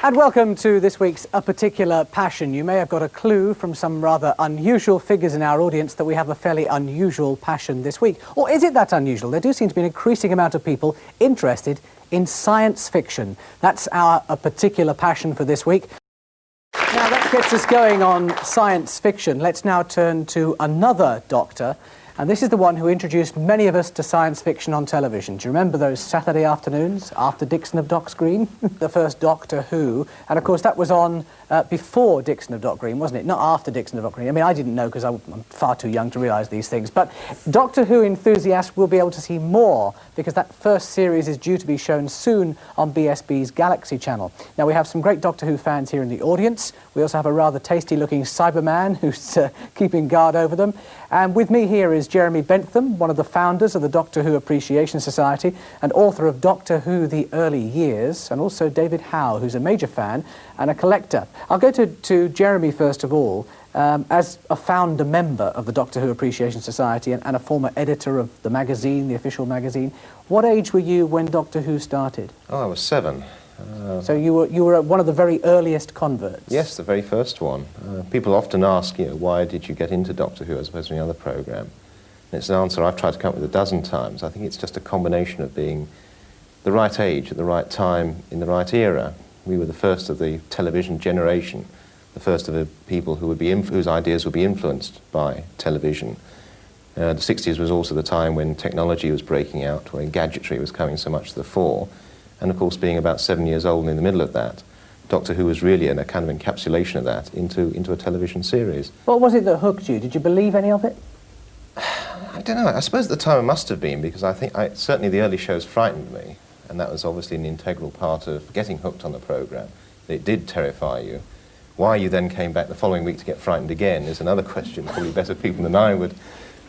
And welcome to this week's A Particular Passion. You may have got a clue from some rather unusual figures in our audience that we have a fairly unusual passion this week. Or is it that unusual? There do seem to be an increasing amount of people interested in science fiction. That's our A Particular Passion for this week. Now that gets us going on science fiction. Let's now turn to another Doctor. And this is the one who introduced many of us to science fiction on television. Do you remember those Saturday afternoons after Dixon of Dock's Green? The first Doctor Who. And of course that was on before Dixon of Dock Green, wasn't it? Not after Dixon of Dock Green. I mean, I didn't know because I'm far too young to realise these things. But Doctor Who enthusiasts will be able to see more because that first series is due to be shown soon on BSB's Galaxy channel. Now we have some great Doctor Who fans here in the audience. We also have a rather tasty-looking Cyberman who's keeping guard over them. And with me here is Jeremy Bentham, one of the founders of the Doctor Who Appreciation Society and author of Doctor Who The Early Years, and also David Howe, who's a major fan and a collector. I'll go to Jeremy first of all. As a founder member of the Doctor Who Appreciation Society and a former editor of the magazine, the official magazine, what age were you when Doctor Who started? Oh, I was 7. So you were one of the very earliest converts? Yes, the very first one. People often ask, why did you get into Doctor Who as opposed to any other programme? And it's an answer I've tried to come up with a dozen times. I think it's just a combination of being the right age at the right time in the right era. We were the first of the television generation, the first of the people who would be whose ideas would be influenced by television. The 60s was also the time when technology was breaking out, when gadgetry was coming so much to the fore. And of course, being about 7 years old and in the middle of that, Doctor Who was really a kind of encapsulation of that into a television series. What was it that hooked you? Did you believe any of it? I don't know. I suppose at the time it must have been, because I think certainly the early shows frightened me, and that was obviously an integral part of getting hooked on the programme. It did terrify you. Why you then came back the following week to get frightened again is another question probably better people than I would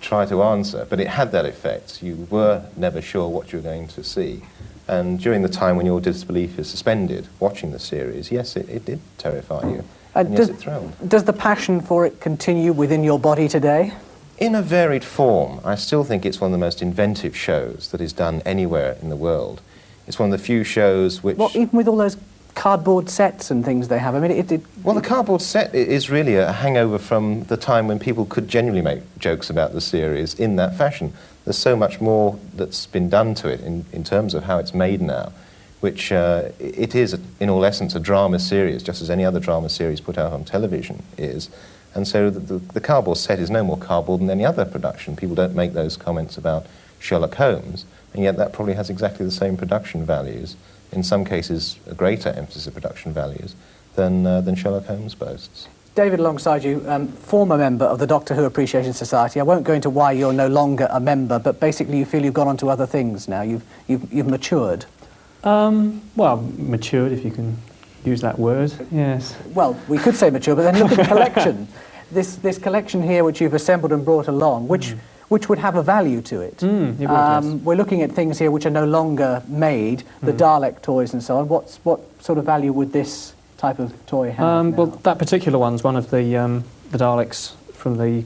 try to answer. But it had that effect. You were never sure what you were going to see. And during the time when your disbelief is suspended, watching the series, yes, it did terrify you. And yes, it thrilled. Does the passion for it continue within your body today? In a varied form. I still think it's one of the most inventive shows that is done anywhere in the world. It's one of the few shows which... Well, even with all those cardboard sets and things they have, I mean, Well, the cardboard set is really a hangover from the time when people could genuinely make jokes about the series in that fashion. There's so much more that's been done to it in terms of how it's made now, which it is, in all essence, a drama series, just as any other drama series put out on television is. And so the cardboard set is no more cardboard than any other production. People don't make those comments about Sherlock Holmes, and yet that probably has exactly the same production values, in some cases a greater emphasis of production values, than Sherlock Holmes boasts. David, alongside you, former member of the Doctor Who Appreciation Society. I won't go into why you're no longer a member, but basically you feel you've gone on to other things now. You've matured. Well, matured, if you can use that word, yes. Well, we could say mature, but then look at the collection. This collection here, which you've assembled and brought along, which would have a value to it. It would, yes. We're looking at things here which are no longer made, the Dalek toys and so on. What sort of value would this type of toy have? Well, that particular one's one of the Daleks from the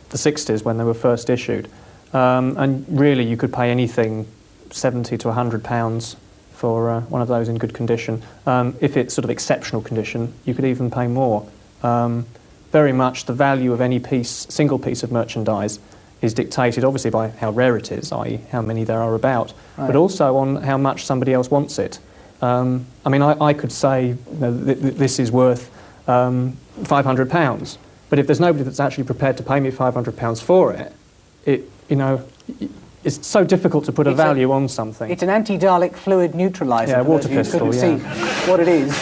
60s when they were first issued. And really you could pay anything £70 to £100 for one of those in good condition. If it's sort of exceptional condition, you could even pay more. Very much the value of any single piece of merchandise is dictated obviously by how rare it is, i.e. how many there are about, right, but also on how much somebody else wants it. I mean, I could say this is worth £500, but if there's nobody that's actually prepared to pay me £500 for it, it's so difficult to put a value on something. It's an anti-Dalek fluid neutraliser. Yeah, water pistol, see what it is.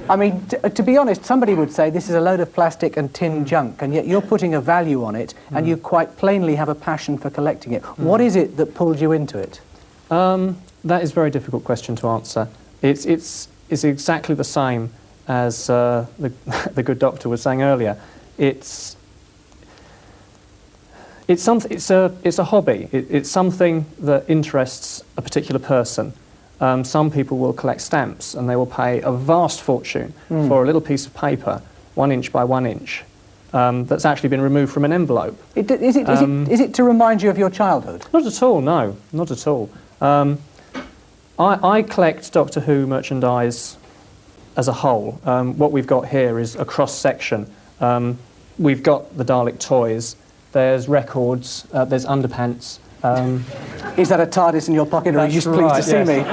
I mean, to be honest, somebody would say this is a load of plastic and tin junk, and yet you're putting a value on it, and you quite plainly have a passion for collecting it. What is it that pulled you into it? That is a very difficult question to answer. It's exactly the same as the good doctor was saying earlier. It's a hobby. It's something that interests a particular person. Some people will collect stamps and they will pay a vast fortune for a little piece of paper, 1 inch by 1 inch, that's actually been removed from an envelope. Is it to remind you of your childhood? Not at all, no, not at all. I collect Doctor Who merchandise as a whole. What we've got here is a cross-section. We've got the Dalek Toys, there's records, there's underpants. Is that a TARDIS in your pocket, or are you just pleased to see me?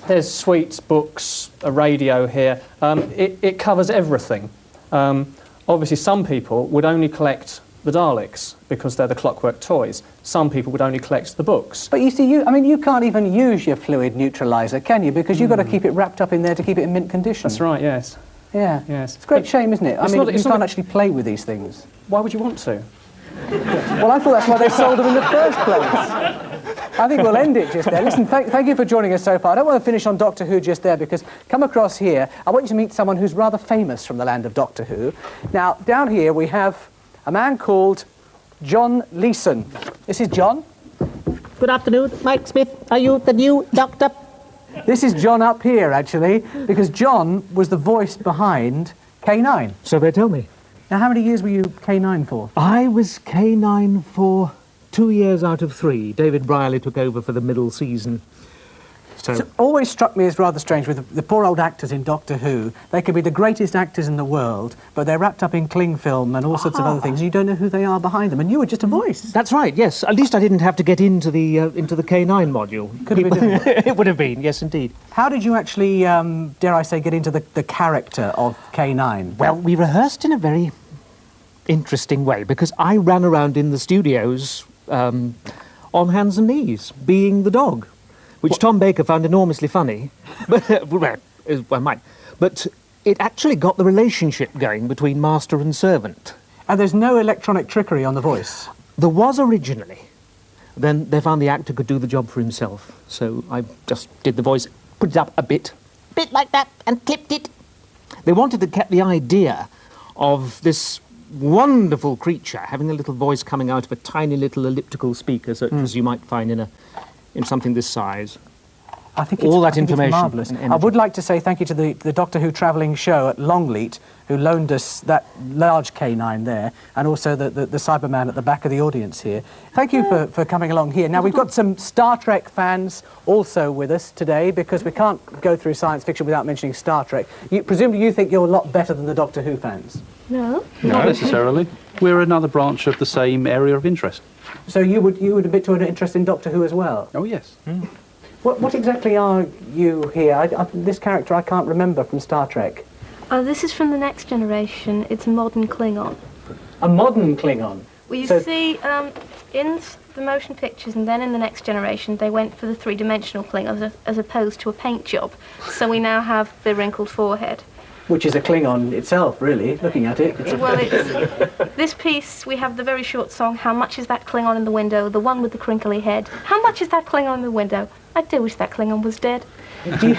There's sweets, books, a radio here. It covers everything. Obviously, some people would only collect the Daleks because they're the Clockwork Toys. Some people would only collect the books. But you see, you can't even use your fluid neutraliser, can you? Because you've got to keep it wrapped up in there to keep it in mint condition. That's right, yes. Yeah. Yes. It's a great shame, isn't it? You can't a... actually play with these things. Why would you want to? Well, I thought that's why they sold them in the first place. I think we'll end it just there. Listen, thank you for joining us so far. I don't want to finish on Doctor Who just there, because come across here, I want you to meet someone who's rather famous from the land of Doctor Who. Now, down here we have a man called John Leeson. This is John. Good afternoon, Mike Smith. Are you the new doctor? This is John up here, actually, because John was the voice behind K9. So they tell me. Now, how many years were you K9 for? I was K9 for 2 years out of 3. David Brierley took over for the middle season. So It always struck me as rather strange with the poor old actors in Doctor Who. They could be the greatest actors in the world, but they're wrapped up in cling film and all sorts of other things. You don't know who they are behind them, and you were just a voice. that's right, yes. At least I didn't have to get into the K9 module. Could have been difficult. It would have been, yes, indeed. How did you actually, dare I say, get into the character of K9? Well, we rehearsed in a very interesting way, because I ran around in the studios on hands and knees, being the dog, which Tom Baker found enormously funny. Well, might. But it actually got the relationship going between master and servant. And there's no electronic trickery on the voice? There was originally. Then they found the actor could do the job for himself. So I just did the voice, put it up a bit like that, and clipped it. They wanted to keep the idea of this wonderful creature having a little voice coming out of a tiny little elliptical speaker, such as you might find in something this size. I think all that I think information. It's marvellous. and I energy. would like to say thank you to the Doctor Who travelling show at Longleat, who loaned us that large K9 there, and also the Cyberman at the back of the audience here. Thank you for coming along here. Now, we've got some Star Trek fans also with us today, because we can't go through science fiction without mentioning Star Trek. Presumably you think you're a lot better than the Doctor Who fans? No. Not necessarily. We're another branch of the same area of interest. So you would admit to an interest in Doctor Who as well? Oh, yes. What exactly are you here? This character I can't remember from Star Trek. This is from the Next Generation. It's a modern Klingon. A modern Klingon? Well, you So- see, in the motion pictures and then in the Next Generation, they went for the three-dimensional Klingon as opposed to a paint job. So we now have the wrinkled forehead. Which is a Klingon itself, really, looking at it. Well, this piece, we have the very short song, How Much Is That Klingon in the Window? The one with the crinkly head. How much is that Klingon in the window? I do wish that Klingon was dead. Do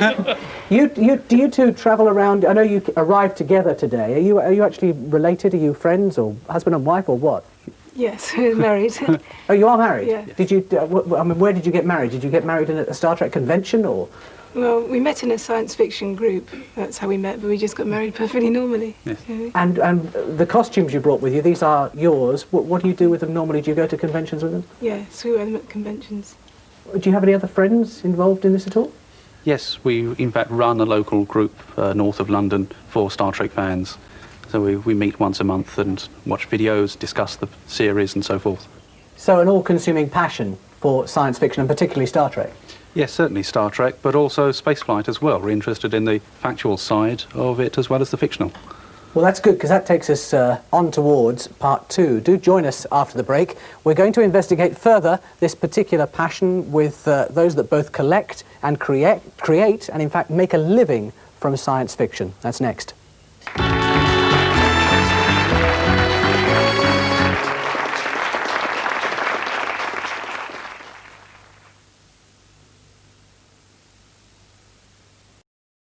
you two travel around? I know you arrived together today. Are you actually related? Are you friends, or husband and wife, or what? Yes, we're married. Oh, you are married? Yeah. Did you? Where did you get married? Did you get married in a Star Trek convention, or? Well, we met in a science fiction group. That's how we met, but we just got married perfectly normally. Yes. Really. And the costumes you brought with you, these are yours. What do you do with them normally? Do you go to conventions with them? Yes, we wear them at conventions. Do you have any other friends involved in this at all? Yes, we in fact run a local group north of London for Star Trek fans. So we meet once a month and watch videos, discuss the series and so forth. So an all-consuming passion for science fiction, and particularly Star Trek. Yes, certainly Star Trek, but also spaceflight as well. We're interested in the factual side of it as well as the fictional. Well, that's good, because that takes us on towards part 2. Do join us after the break. We're going to investigate further this particular passion with those that both collect and create and, in fact, make a living from science fiction. That's next.